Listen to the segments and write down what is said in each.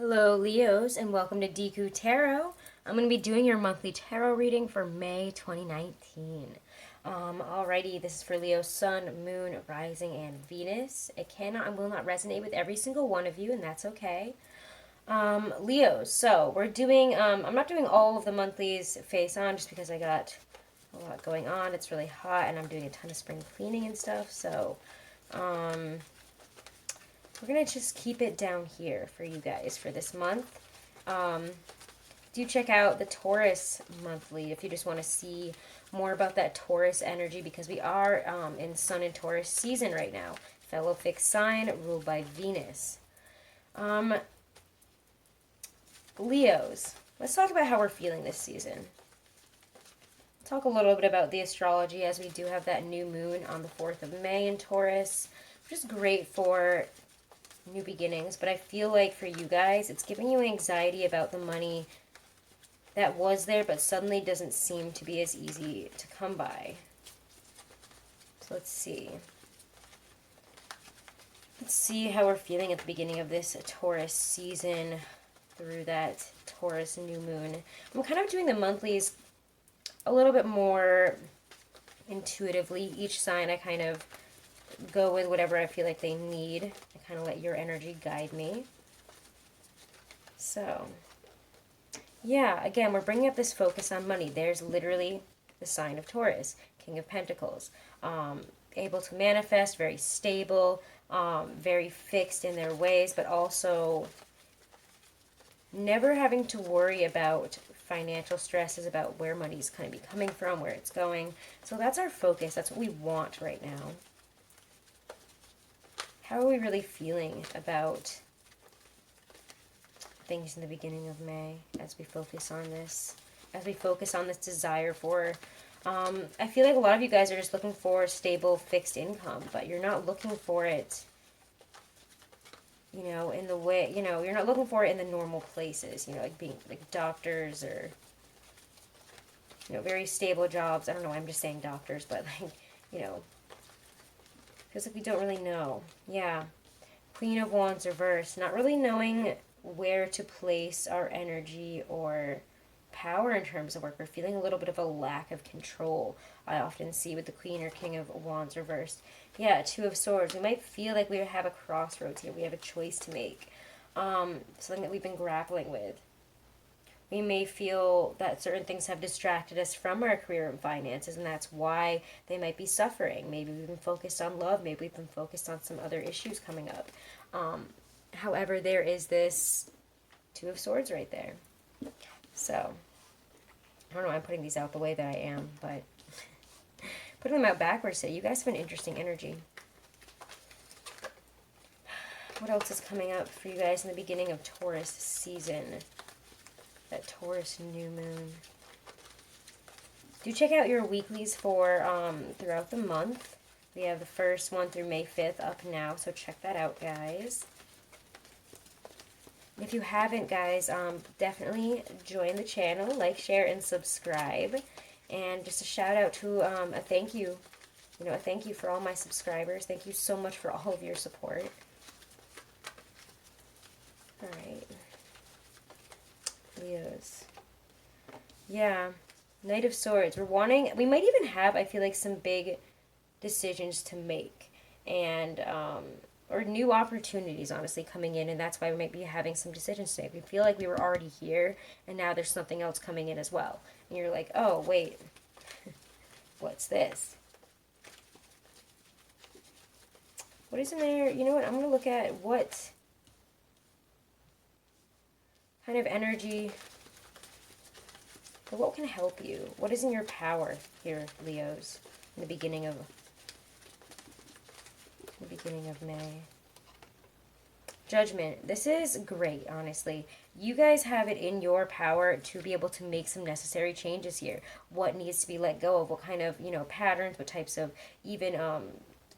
Hello Leos and welcome to Deku Tarot. I'm going to be doing your monthly tarot reading for May 2019. Alrighty, this is for Leo, Sun, Moon, Rising, and Venus. It cannot and will not resonate with every single one of you, and that's okay. Leos, so we're doing, I'm not doing all of the monthlies face on just because I got a lot going on. It's really hot and I'm doing a ton of spring cleaning and stuff, so we're going to just keep it down here for you guys for this month. Do check out the Taurus monthly if you just want to see more about that Taurus energy, because we are in Sun and Taurus season right now. Fellow fixed sign ruled by Venus. Leos, let's talk about how we're feeling this season. Talk a little bit about the astrology, as we do have that new moon on the 4th of May in Taurus, which is great for new beginnings, but I feel like for you guys, it's giving you anxiety about the money that was there, but suddenly doesn't seem to be as easy to come by. So let's see. Let's see how we're feeling at the beginning of this Taurus season through that Taurus new moon. I'm kind of doing the monthlies a little bit more intuitively. Each sign I kind of go with whatever I feel like they need. I kind of let your energy guide me. So, yeah, again, we're bringing up this focus on money. There's literally the sign of Taurus, King of Pentacles. Able to manifest, very stable, very fixed in their ways, but also never having to worry about financial stresses, about where money's kind of be coming from, where it's going. So that's our focus. That's what we want right now. How are we really feeling about things in the beginning of May as we focus on this? As we focus on this desire for, I feel like a lot of you guys are just looking for stable, fixed income, but you're not looking for it, you know, in the way, you know, you're not looking for it in the normal places, you know, like being like doctors or, you know, very stable jobs. I don't know, I'm just saying doctors, but like, you know, feels like we don't really know. Yeah. Queen of Wands reversed. Not really knowing where to place our energy or power in terms of work. We're feeling a little bit of a lack of control. I often see with the Queen or King of Wands reversed. Yeah, Two of Swords. We might feel like we have a crossroads here. We have a choice to make. Something that we've been grappling with. We may feel that certain things have distracted us from our career and finances, and that's why they might be suffering. Maybe we've been focused on love. Maybe we've been focused on some other issues coming up. However, there is this Two of Swords right there. So, I don't know why I'm putting these out the way that I am, but putting them out backwards, so you guys have an interesting energy. What else is coming up for you guys in the beginning of Taurus season? That Taurus new moon. Do check out your weeklies for throughout the month. We have the first one through May 5th up now, so check that out, guys. If you haven't, guys, definitely join the channel, like, share, and subscribe. And just a shout out to a thank you. You know, a thank you for all my subscribers. Thank you so much for all of your support. All right. Leos. Yeah. Knight of Swords. We might even have, I feel like, some big decisions to make. And, or new opportunities, honestly, coming in. And that's why we might be having some decisions today. We feel like we were already here, and now there's something else coming in as well. And you're like, oh, wait. What's this? What is in there? You know what? I'm going to look at what kind of energy, or what can help you? What is in your power here, Leos, in the beginning of May? Judgment. This is great, honestly. You guys have it in your power to be able to make some necessary changes here. What needs to be let go of? What kind of, you know, patterns? What types of even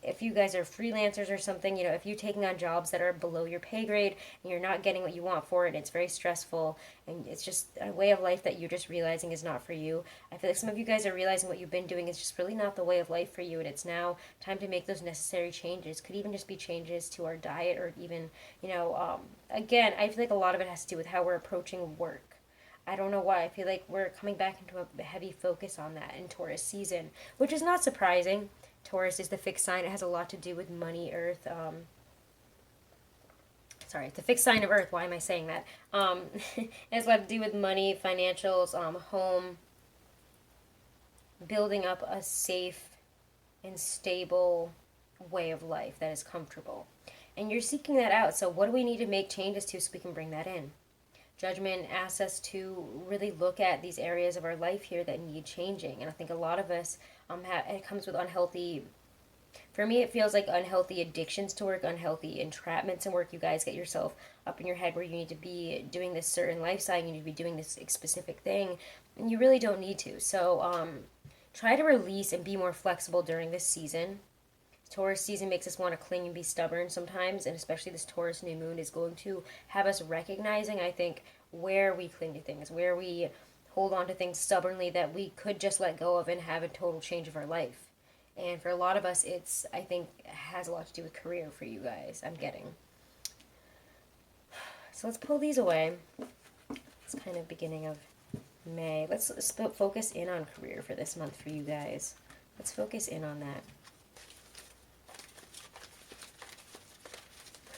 if you guys are freelancers or something, you know, if you're taking on jobs that are below your pay grade and you're not getting what you want for it, it's very stressful and it's just a way of life that you're just realizing is not for you. I feel like some of you guys are realizing what you've been doing is just really not the way of life for you, and it's now time to make those necessary changes. Could even just be changes to our diet, or even, you know, again, I feel like a lot of it has to do with how we're approaching work. I don't know why. I feel like we're coming back into a heavy focus on that in Taurus season, which is not surprising. Taurus is the fixed sign. It has a lot to do with money, earth. Sorry, it's the fixed sign of earth. Why am I saying that? It has a lot to do with money, financials, home, building up a safe and stable way of life that is comfortable. And you're seeking that out. So what do we need to make changes to so we can bring that in? Judgment asks us to really look at these areas of our life here that need changing. And I think a lot of us, it comes with unhealthy, for me, it feels like unhealthy addictions to work, unhealthy entrapments in work. You guys get yourself up in your head where you need to be doing this certain lifestyle, you need to be doing this specific thing, and you really don't need to. So try to release and be more flexible during this season. Taurus season makes us want to cling and be stubborn sometimes, and especially this Taurus new moon is going to have us recognizing, I think, where we cling to things, where we hold on to things stubbornly that we could just let go of and have a total change of our life. And for a lot of us, it's, I think, has a lot to do with career for you guys, I'm getting. So let's pull these away. It's kind of beginning of May. Let's focus in on career for this month for you guys. Let's focus in on that.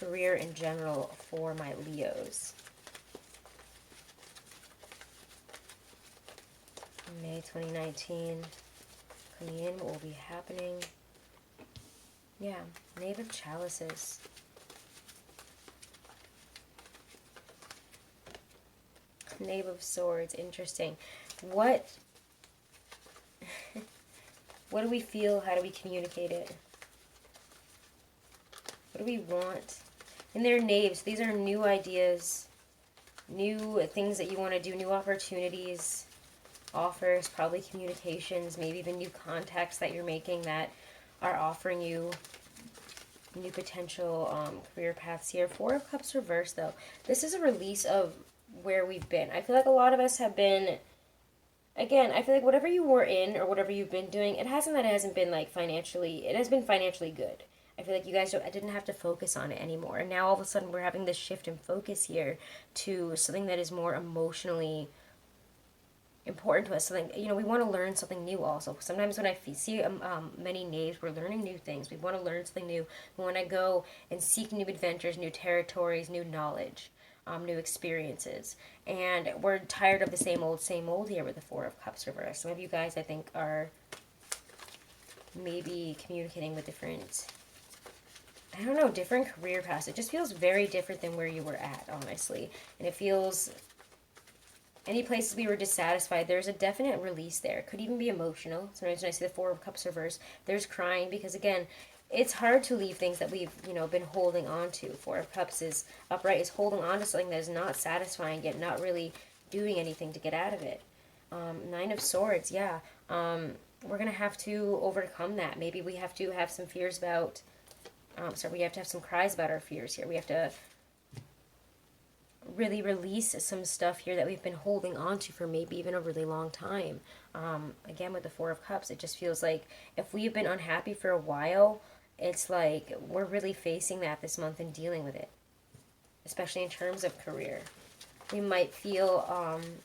Career in general for my Leos. May 2019. Coming in, what will be happening? Yeah, Knave of Chalices. Knave of Swords, interesting. What do we feel? How do we communicate it? What do we want? And they're knaves. These are new ideas, new things that you want to do, new opportunities, offers, probably communications, maybe even new contacts that you're making that are offering you new potential career paths here. Four of Cups reversed, though. This is a release of where we've been. I feel like a lot of us have been, again, I feel like whatever you were in or whatever you've been doing, it hasn't been like financially, it has been financially good. I feel like you guys didn't have to focus on it anymore. And now all of a sudden we're having this shift in focus here to something that is more emotionally important to us. Something, you know, we want to learn something new also. Sometimes when I see many knaves, we're learning new things. We want to learn something new. We want to go and seek new adventures, new territories, new knowledge, new experiences. And we're tired of the same old here with the Four of Cups reversed. Some of you guys, I think, are maybe communicating with different, I don't know, different career paths. It just feels very different than where you were at, honestly. And it feels, any places we were dissatisfied, there's a definite release there. It could even be emotional. Sometimes when I see the Four of Cups reversed, there's crying because, again, it's hard to leave things that we've, you know, been holding on to. Four of Cups is upright, is holding on to something that is not satisfying, yet not really doing anything to get out of it. Nine of Swords, yeah. We're going to have to overcome that. Maybe we have to have some fears about, we have to have some cries about our fears here. We have to really release some stuff here that we've been holding on to for maybe even a really long time. Again, with the Four of Cups, it just feels like if we've been unhappy for a while, it's like we're really facing that this month and dealing with it, especially in terms of career. We might feel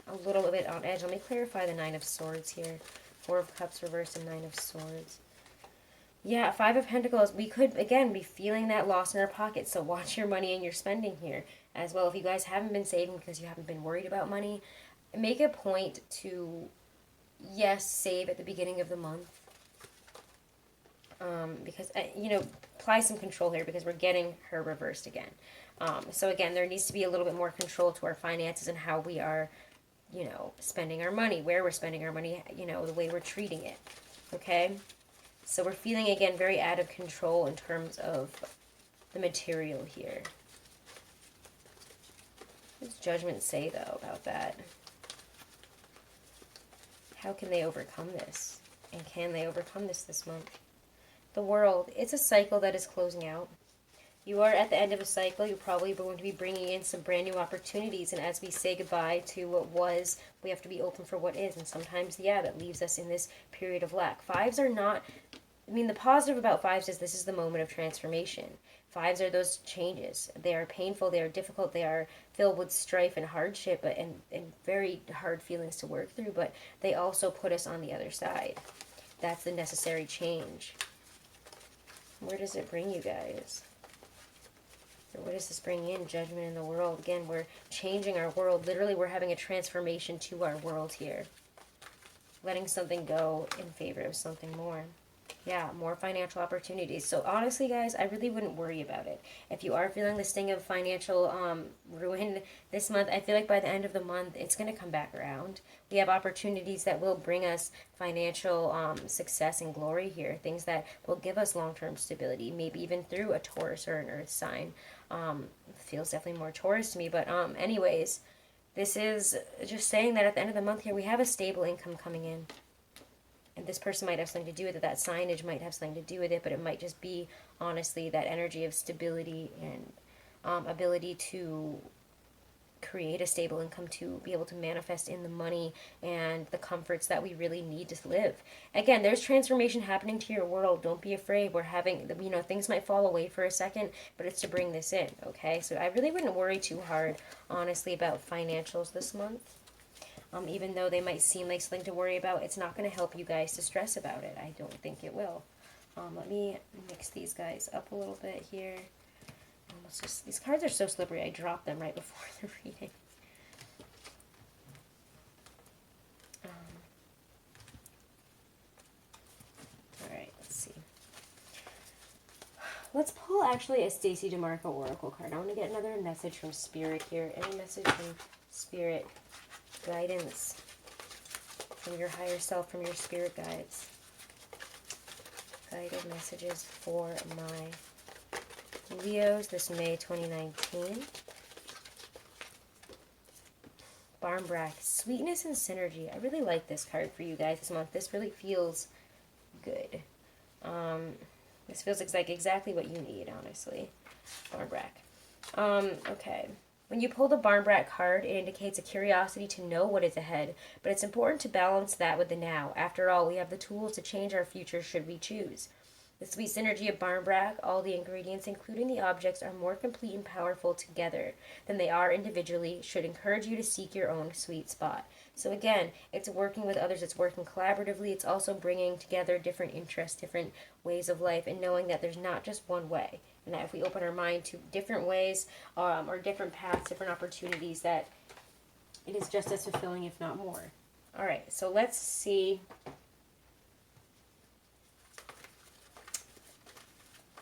a little bit on edge. Let me clarify the Nine of Swords here. Four of Cups reversed and Nine of Swords. Yeah, Five of Pentacles. We could, again, be feeling that loss in our pockets. So watch your money and your spending here as well. If you guys haven't been saving because you haven't been worried about money, make a point to, yes, save at the beginning of the month. Because, you know, apply some control here because we're getting her reversed again. So again, there needs to be a little bit more control to our finances and how we are, you know, spending our money, where we're spending our money, you know, the way we're treating it. Okay? So we're feeling, again, very out of control in terms of the material here. What does Judgment say, though, about that? How can they overcome this? And can they overcome this month? The World. It's a cycle that is closing out. You are at the end of a cycle. You're probably going to be bringing in some brand new opportunities. And as we say goodbye to what was, we have to be open for what is. And sometimes, yeah, that leaves us in this period of lack. Fives are not, I mean, the positive about fives is this is the moment of transformation. Fives are those changes. They are painful, they are difficult, they are filled with strife and hardship and very hard feelings to work through, but they also put us on the other side. That's the necessary change. Where does it bring you guys? Or what does this bring in? Judgment in the world. Again, we're changing our world. Literally, we're having a transformation to our world here. Letting something go in favor of something more. Yeah, more financial opportunities. So honestly, guys, I really wouldn't worry about it. If you are feeling the sting of financial ruin this month, I feel like by the end of the month, it's going to come back around. We have opportunities that will bring us financial success and glory here. Things that will give us long-term stability, maybe even through a Taurus or an Earth sign. Feels definitely more Taurus to me, but anyways, this is just saying that at the end of the month here, we have a stable income coming in. And this person might have something to do with it. That signage might have something to do with it, but it might just be, honestly, that energy of stability and ability to create a stable income, to be able to manifest in the money and the comforts that we really need to live. Again, there's transformation happening to your world. Don't be afraid. We're having, things might fall away for a second, but it's to bring this in, okay? So I really wouldn't worry too hard, honestly, about financials this month. Even though they might seem like something to worry about, it's not going to help you guys to stress about it. I don't think it will. Let me mix these guys up a little bit here. These cards are so slippery, I dropped them right before the reading. Alright, let's see. Let's pull actually a Stacey DeMarco Oracle card. I want to get another message from Spirit here. Any message from Spirit? Guidance from your higher self, from your spirit guides. Guided messages for my Leos this May 2019. Barmbrack, sweetness and synergy. I really like this card for you guys this month. This really feels good. This feels like exactly what you need, honestly. Barmbrack. Okay. When you pull the Barmbrack card, it indicates a curiosity to know what is ahead, but it's important to balance that with the now. After all, we have the tools to change our future should we choose. The sweet synergy of Barmbrack, all the ingredients, including the objects, are more complete and powerful together than they are individually, should encourage you to seek your own sweet spot. So again, it's working with others, it's working collaboratively, it's also bringing together different interests, different ways of life, and knowing that there's not just one way. And that if we open our mind to different ways or different paths, different opportunities, that it is just as fulfilling, if not more. All right, so let's see.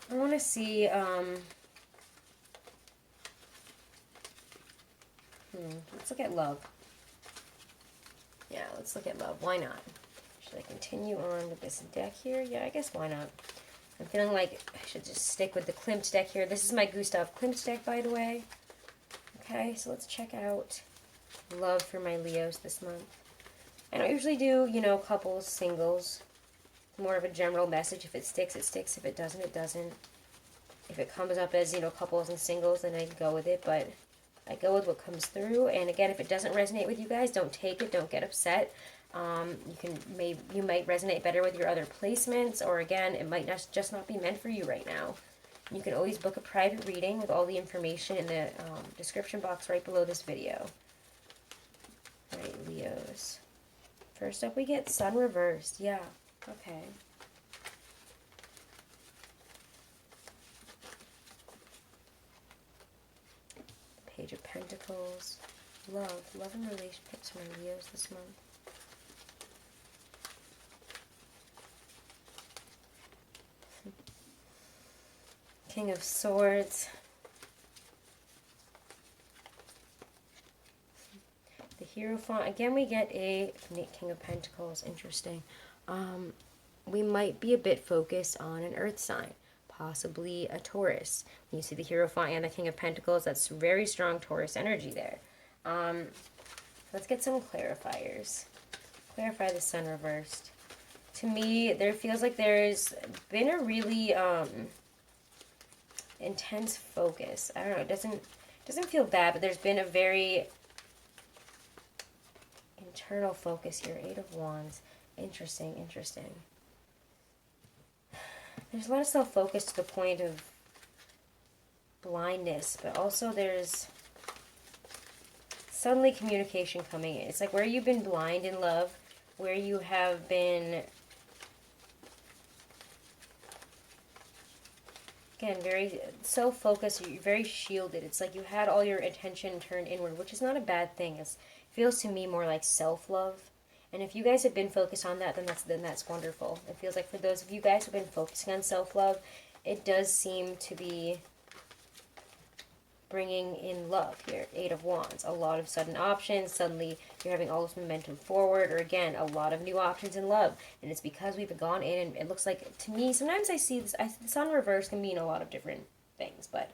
I want to see, let's look at love. Yeah, let's look at love. Why not? Should I continue on with this deck here? Yeah, I guess why not? I'm feeling like I should just stick with the Klimt deck here. This is my Gustav Klimt deck, by the way. Okay, so let's check out love for my Leos this month. I don't usually do, couples, singles. More of a general message. If it sticks, it sticks. If it doesn't, it doesn't. If it comes up as, couples and singles, then I go with it. But I go with what comes through. And again, if it doesn't resonate with you guys, don't take it. Don't get upset. You might resonate better with your other placements, or again, it might just not be meant for you right now. You can always book a private reading with all the information in the description box right below this video. All right, Leos. First up, we get Sun reversed. Yeah, okay. Page of Pentacles. Love and relationships for my Leos this month. King of Swords. The Hierophant. Again, we get a King of Pentacles. Interesting. We might be a bit focused on an Earth sign. Possibly a Taurus. When you see the Hierophant and the King of Pentacles, that's very strong Taurus energy there. Let's get some clarifiers. Clarify the Sun reversed. To me, there feels like there's been a really intense focus. I don't know, it doesn't feel bad, but there's been a very internal focus here. 8 of Wands. Interesting, interesting. There's a lot of self-focus to the point of blindness, but also there's suddenly communication coming in. It's like where you've been blind in love, where you have been, again, very self-focused, you're very shielded. It's like you had all your attention turned inward, which is not a bad thing. It feels to me more like self-love. And if you guys have been focused on that, then that's wonderful. It feels like for those of you guys who have been focusing on self-love, it does seem to be bringing in love here. 8 of Wands. A lot of sudden options. Suddenly you're having all this momentum forward, or again, a lot of new options in love. And it's because we've gone in, and it looks like, to me, sometimes I see this, the sun reverse can mean a lot of different things, but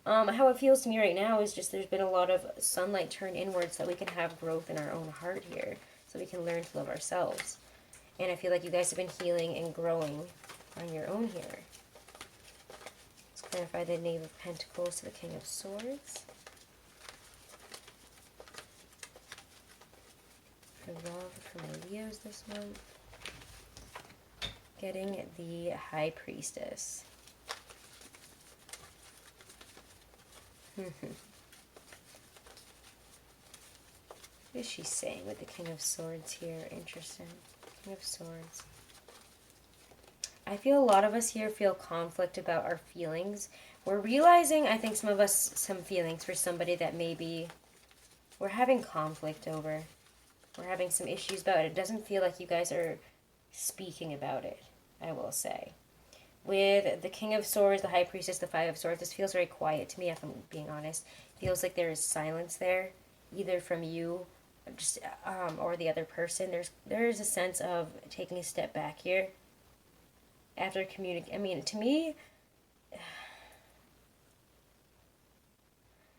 how it feels to me right now is just there's been a lot of sunlight turned inward so that we can have growth in our own heart here, so we can learn to love ourselves. And I feel like you guys have been healing and growing on your own here. Clarify the Knave of Pentacles to the King of Swords. For love for my Leos this month. Getting the High Priestess. What is she saying with the King of Swords here? Interesting. King of Swords. I feel a lot of us here feel conflict about our feelings. We're realizing, I think some of us, some feelings for somebody that maybe we're having conflict over. We're having some issues about it. It doesn't feel like you guys are speaking about it, I will say. With the King of Swords, the High Priestess, the Five of Swords, this feels very quiet to me, if I'm being honest. It feels like there is silence there, either from you just or the other person. There is a sense of taking a step back here. After I mean, to me,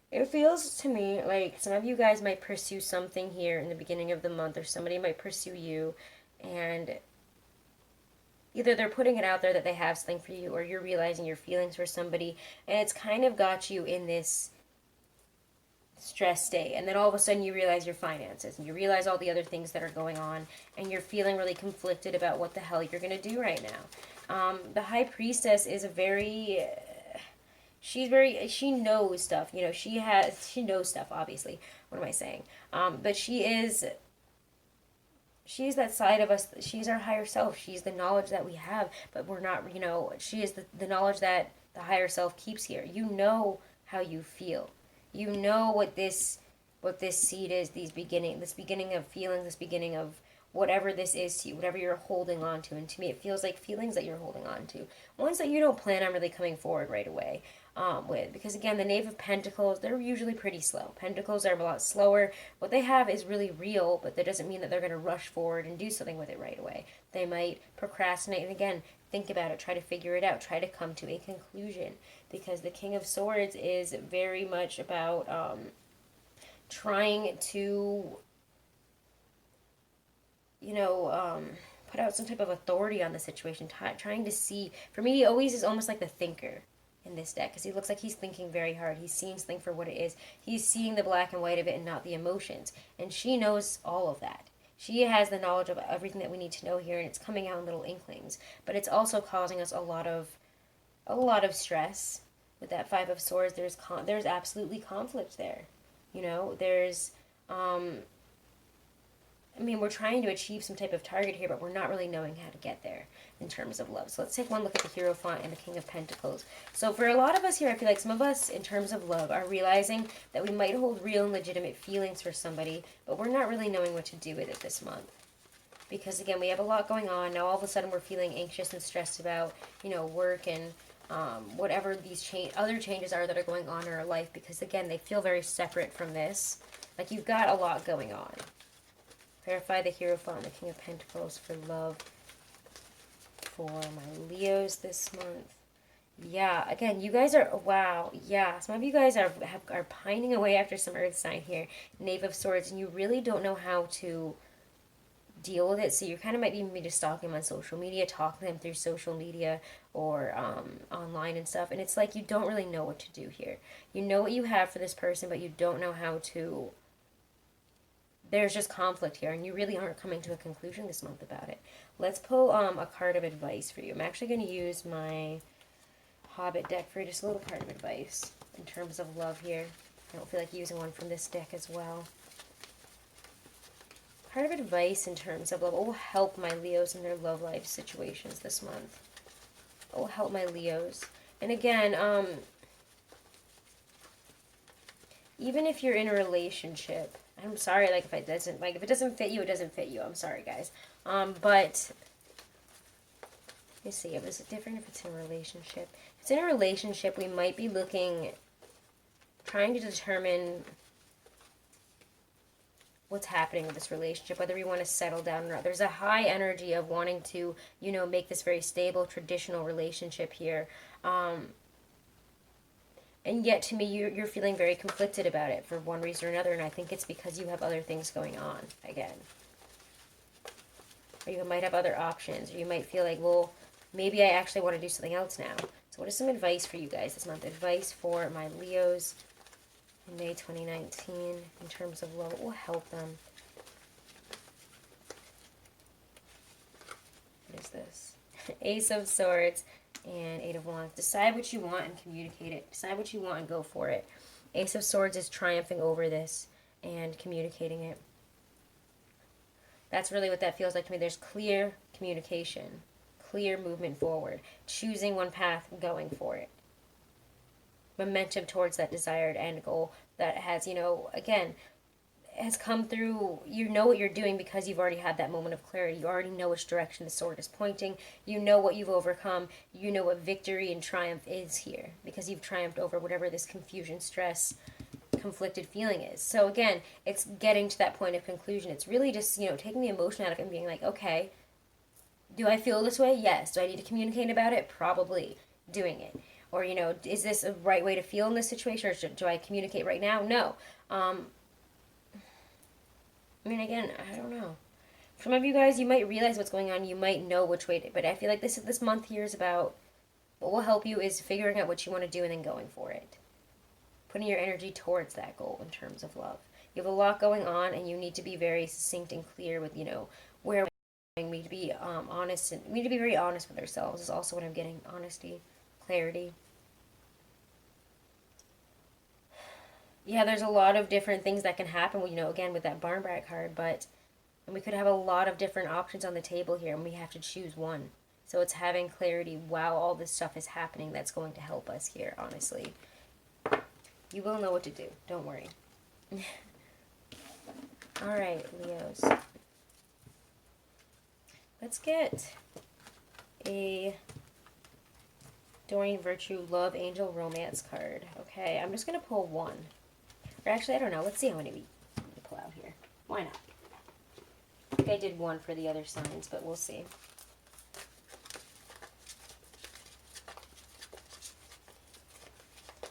it feels to me like some of you guys might pursue something here in the beginning of the month, or somebody might pursue you, and either they're putting it out there that they have something for you, or you're realizing your feelings for somebody, and it's kind of got you in this stress state, and then all of a sudden you realize your finances, and you realize all the other things that are going on, and you're feeling really conflicted about what the hell you're going to do right now. The High Priestess is she knows stuff, you know, she knows stuff, obviously. What am I saying? But she's that side of us, she's our higher self, she's the knowledge that we have, but we're not, you know, she is the knowledge that the higher self keeps here. You know how you feel. You know what this seed is, this beginning of feelings, this beginning of whatever this is to you, whatever you're holding on to. And to me, it feels like feelings that you're holding on to, ones that you don't plan on really coming forward right away with. Because again, the Knave of Pentacles, they're usually pretty slow. Pentacles are a lot slower. What they have is really real, but that doesn't mean that they're going to rush forward and do something with it right away. They might procrastinate and again, think about it, try to figure it out, try to come to a conclusion. Because the King of Swords is very much about trying to, you know, put out some type of authority on the situation, trying to see. For me, he always is almost like the thinker in this deck, because he looks like he's thinking very hard. He's seeing something for what it is. He's seeing the black and white of it and not the emotions. And she knows all of that. She has the knowledge of everything that we need to know here, and it's coming out in little inklings. But it's also causing us a lot of stress. With that Five of Swords, there's absolutely conflict there. You know, there's I mean, we're trying to achieve some type of target here, but we're not really knowing how to get there in terms of love. So let's take one look at the Hierophant and the King of Pentacles. So for a lot of us here, I feel like some of us, in terms of love, are realizing that we might hold real and legitimate feelings for somebody, but we're not really knowing what to do with it this month. Because again, we have a lot going on. Now all of a sudden we're feeling anxious and stressed about, you know, work and whatever these other changes are that are going on in our life. Because again, they feel very separate from this. Like you've got a lot going on. Clarify the Hierophant and the King of Pentacles for love for my Leos this month. Yeah, again, you guys are, wow, yeah, some of you guys are pining away after some earth sign here, Knave of Swords, and you really don't know how to deal with it. So you kind of might even be just stalking them on social media, talking to them through social media or online and stuff. And it's like you don't really know what to do here. You know what you have for this person, but you don't know how to. There's just conflict here, and you really aren't coming to a conclusion this month about it. Let's pull a card of advice for you. I'm actually going to use my Hobbit deck for just a little card of advice in terms of love here. I don't feel like using one from this deck as well. Card of advice in terms of love. What will help my Leos in their love life situations this month? What will help my Leos? And again, even if you're in a relationship, I'm sorry, like if it doesn't fit you, it doesn't fit you. I'm sorry, guys. But let me see. Is it different if it's in a relationship? If it's in a relationship, we might be trying to determine what's happening with this relationship, whether we want to settle down or not. There's a high energy of wanting to, make this very stable, traditional relationship here. And yet, to me, you're feeling very conflicted about it for one reason or another, and I think it's because you have other things going on, again. Or you might have other options, or you might feel like, well, maybe I actually want to do something else now. So what is some advice for you guys this month? Advice for my Leos in May 2019 in terms of love. What will help them? What is this? Ace of Swords and Eight of Wands. Decide what you want and communicate it. Decide what you want and go for it. Ace of Swords is triumphing over this and communicating it. That's really what that feels like to me. There's clear communication, clear movement forward, choosing one path, going for it. Momentum towards that desired end goal that has, again, has come through. You know what you're doing because you've already had that moment of clarity. You already know which direction the sword is pointing. You know what you've overcome. You know what victory and triumph is here because you've triumphed over whatever this confusion, stress, conflicted feeling is. So again, it's getting to that point of conclusion. It's really just, taking the emotion out of it and being like, okay, do I feel this way? Yes. Do I need to communicate about it? Probably. Doing it. Or, is this a right way to feel in this situation? Or do I communicate right now? No. Again, I don't know. For some of you guys, you might realize what's going on. You might know which way to, but I feel like this month here is about, what will help you is figuring out what you want to do and then going for it. Putting your energy towards that goal in terms of love. You have a lot going on, and you need to be very succinct and clear with, where we need to be honest, and we need to be very honest with ourselves is also what I'm getting. Honesty, clarity. Yeah, there's a lot of different things that can happen, again, with that barn brat card, but we could have a lot of different options on the table here, and we have to choose one. So it's having clarity while all this stuff is happening that's going to help us here, honestly. You will know what to do. Don't worry. All right, Leos. Let's get a Doreen Virtue Love Angel Romance card. Okay, I'm just going to pull one. Or actually, I don't know. Let's see how many we pull out here. Why not? I think I did one for the other signs, but we'll see.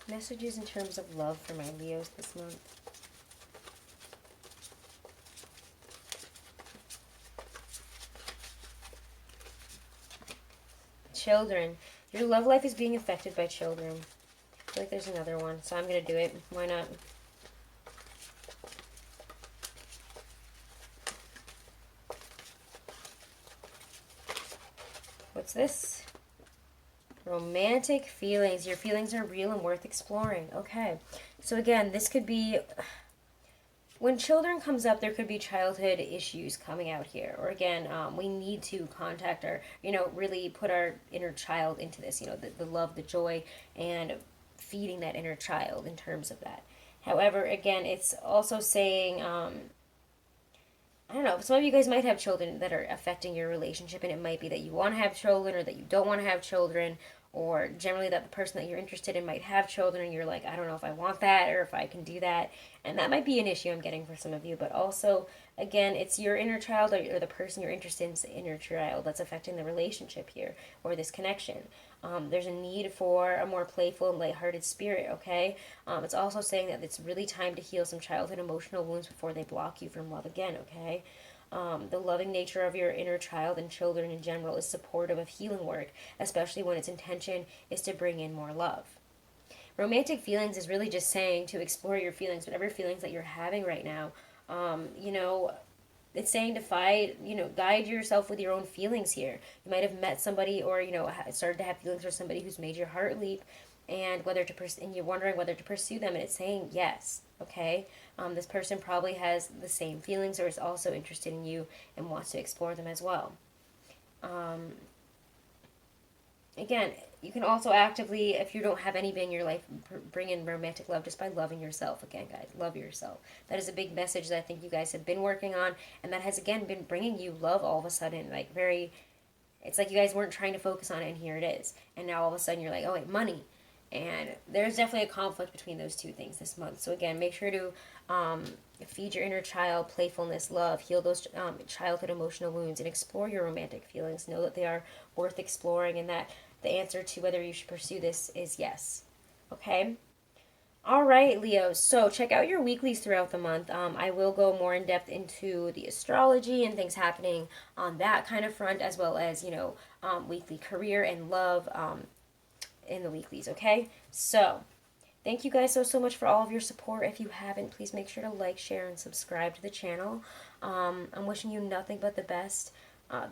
Messages in terms of love for my Leos this month. Children. Your love life is being affected by children. I feel like there's another one, so I'm going to do it. Why not? What's this? Romantic feelings. Your feelings are real and worth exploring. Okay. So again, this could be... When children comes up, there could be childhood issues coming out here. Or again, we need to contact our, really put our inner child into this, the love, the joy, and feeding that inner child in terms of that. However, again, it's also saying, I don't know, some of you guys might have children that are affecting your relationship, and it might be that you want to have children or that you don't want to have children, or generally that the person that you're interested in might have children and you're like, I don't know if I want that or if I can do that. And that might be an issue I'm getting for some of you. But also, again, it's your inner child or the person you're interested in, the inner child that's affecting the relationship here or this connection. There's a need for a more playful and lighthearted spirit, okay? It's also saying that it's really time to heal some childhood emotional wounds before they block you from love again, okay? The loving nature of your inner child and children in general is supportive of healing work, especially when its intention is to bring in more love. Romantic feelings is really just saying to explore your feelings, whatever feelings that you're having right now. You know, it's saying to fight, guide yourself with your own feelings here. You might have met somebody, or started to have feelings for somebody who's made your heart leap, and and you're wondering whether to pursue them, and it's saying yes. Okay, this person probably has the same feelings, or is also interested in you and wants to explore them as well. Again, you can also actively, if you don't have anybody in your life, bring in romantic love just by loving yourself. Again, guys, love yourself. That is a big message that I think you guys have been working on, and that has, again, been bringing you love all of a sudden. Like, it's like you guys weren't trying to focus on it, and here it is. And now all of a sudden you're like, oh, wait, money. And there's definitely a conflict between those two things this month. So again, make sure to feed your inner child playfulness, love, heal those childhood emotional wounds, and explore your romantic feelings. Know that they are worth exploring, and that the answer to whether you should pursue this is yes. Okay? All right, Leo. So check out your weeklies throughout the month. I will go more in depth into the astrology and things happening on that kind of front, as well as, weekly career and love in the weeklies, okay? So, thank you guys so much for all of your support. If you haven't, please make sure to like, share, and subscribe to the channel. I'm wishing you nothing but the best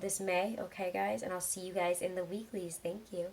this May, okay, guys? And I'll see you guys in the weeklies. Thank you.